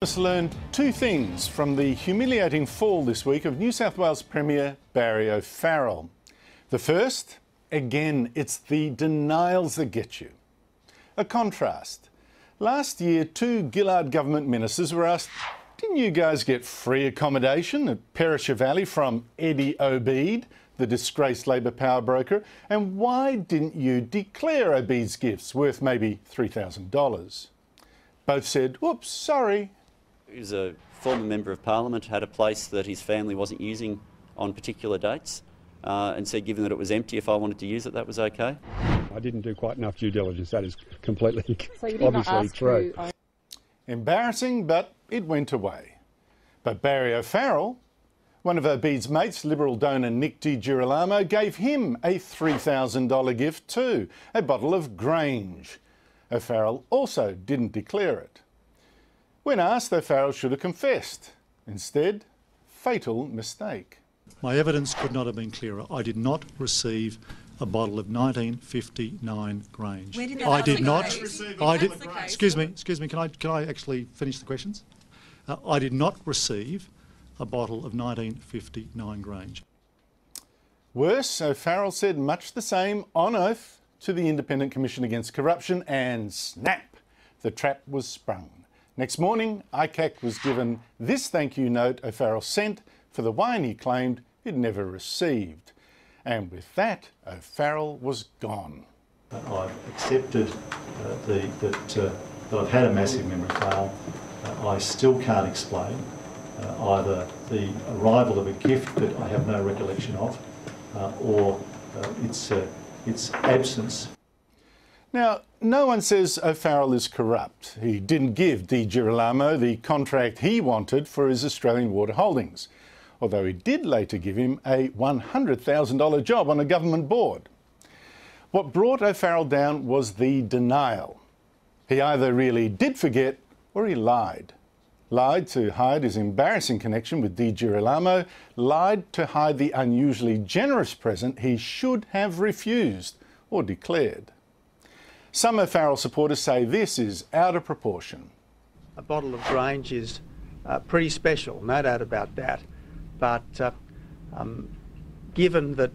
Just learned two things from the humiliating fall this week of New South Wales Premier Barry O'Farrell. The first, again, it's the denials that get you. A contrast. Last year, two Gillard government ministers were asked, didn't you guys get free accommodation at Perisher Valley from Eddie Obeid, the disgraced Labor power broker, and why didn't you declare Obeid's gifts worth maybe $3,000? Both said, whoops, sorry. He was a former Member of Parliament, had a place that his family wasn't using on particular dates, and said given that it was empty, if I wanted to use it, that was okay. I didn't do quite enough due diligence. That is completely, so you did obviously not ask true. Embarrassing, but it went away. But Barry O'Farrell, one of Obeid's mates, Liberal donor Nick Girolamo, gave him a $3,000 gift too, a bottle of Grange. O'Farrell also didn't declare it. When asked, O'Farrell should have confessed. Instead, fatal mistake. My evidence could not have been clearer. I did not receive a bottle of 1959 Grange. Where did that I did not. Excuse me. Can I actually finish the questions? I did not receive a bottle of 1959 Grange. Worse, O'Farrell said much the same on oath to the Independent Commission Against Corruption, and snap, the trap was sprung. Next morning, ICAC was given this thank you note O'Farrell sent for the wine he claimed he'd never received. And with that, O'Farrell was gone. I've accepted that I've had a massive memory fail. I still can't explain either the arrival of a gift that I have no recollection of or its absence. Now, no one says O'Farrell is corrupt. He didn't give Di Girolamo the contract he wanted for his Australian water holdings, although he did later give him a $100,000 job on a government board. What brought O'Farrell down was the denial. He either really did forget or he lied. Lied to hide his embarrassing connection with Di Girolamo, lied to hide the unusually generous present he should have refused or declared. Some O'Farrell supporters say this is out of proportion. A bottle of Grange is pretty special, no doubt about that. But given that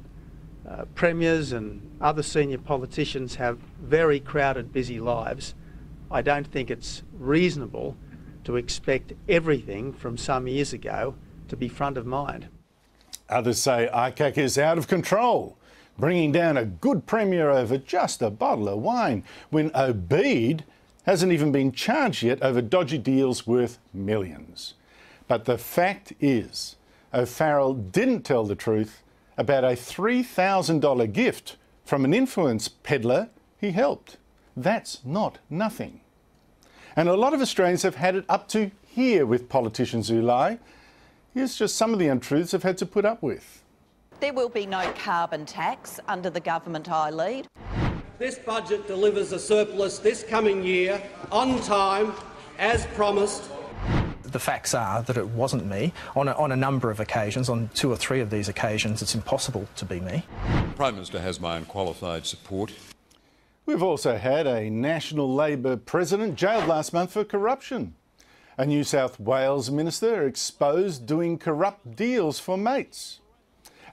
premiers and other senior politicians have very crowded, busy lives, I don't think it's reasonable to expect everything from some years ago to be front of mind. Others say ICAC is out of control, bringing down a good premier over just a bottle of wine, when Obeid hasn't even been charged yet over dodgy deals worth millions. But the fact is, O'Farrell didn't tell the truth about a $3,000 gift from an influence peddler he helped. That's not nothing. And a lot of Australians have had it up to here with politicians who lie. Here's just some of the untruths they've had to put up with. There will be no carbon tax under the government I lead. This budget delivers a surplus this coming year, on time, as promised. The facts are that it wasn't me. On a number of occasions, on 2 or 3 of these occasions, it's impossible to be me. The Prime Minister has my unqualified support. We've also had a National Labor president jailed last month for corruption. A New South Wales minister exposed doing corrupt deals for mates.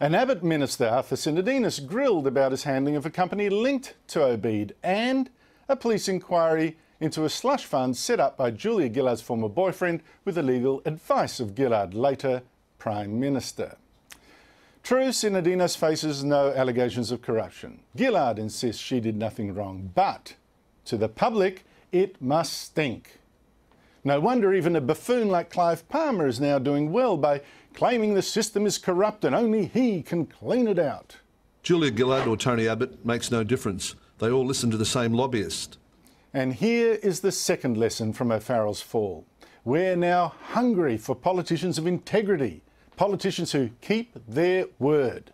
An Abbott minister, Arthur Sinodinos, grilled about his handling of a company linked to Obeid, and a police inquiry into a slush fund set up by Julia Gillard's former boyfriend with the legal advice of Gillard, later Prime Minister. True, Sinodinos faces no allegations of corruption. Gillard insists she did nothing wrong, but to the public, it must stink. No wonder even a buffoon like Clive Palmer is now doing well by claiming the system is corrupt and only he can clean it out. Julia Gillard or Tony Abbott makes no difference. They all listen to the same lobbyist. And here is the second lesson from O'Farrell's fall. We're now hungry for politicians of integrity, politicians who keep their word.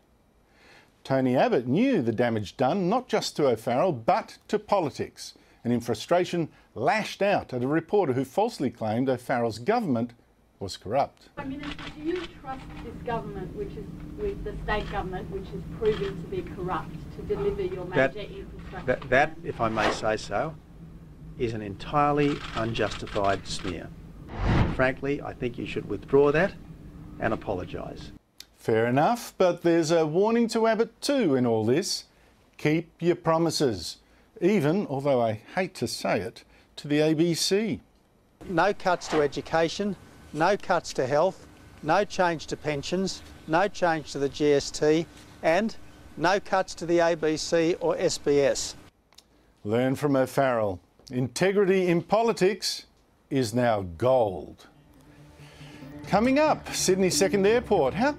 Tony Abbott knew the damage done not just to O'Farrell but to politics, and in frustration lashed out at a reporter who falsely claimed O'Farrell's government was corrupt. Prime Minister, do you trust this government, which is with the state government, which is proving to be corrupt, to deliver your major infrastructure? That, if I may say so, is an entirely unjustified smear. frankly, I think you should withdraw that and apologise. Fair enough, but there's a warning to Abbott too in all this. Keep your promises, even, although I hate to say it, to the ABC. No cuts to education, no cuts to health, no change to pensions, no change to the GST, and no cuts to the ABC or SBS. Learn from O'Farrell. Integrity in politics is now gold. Coming up, Sydney Second Airport. How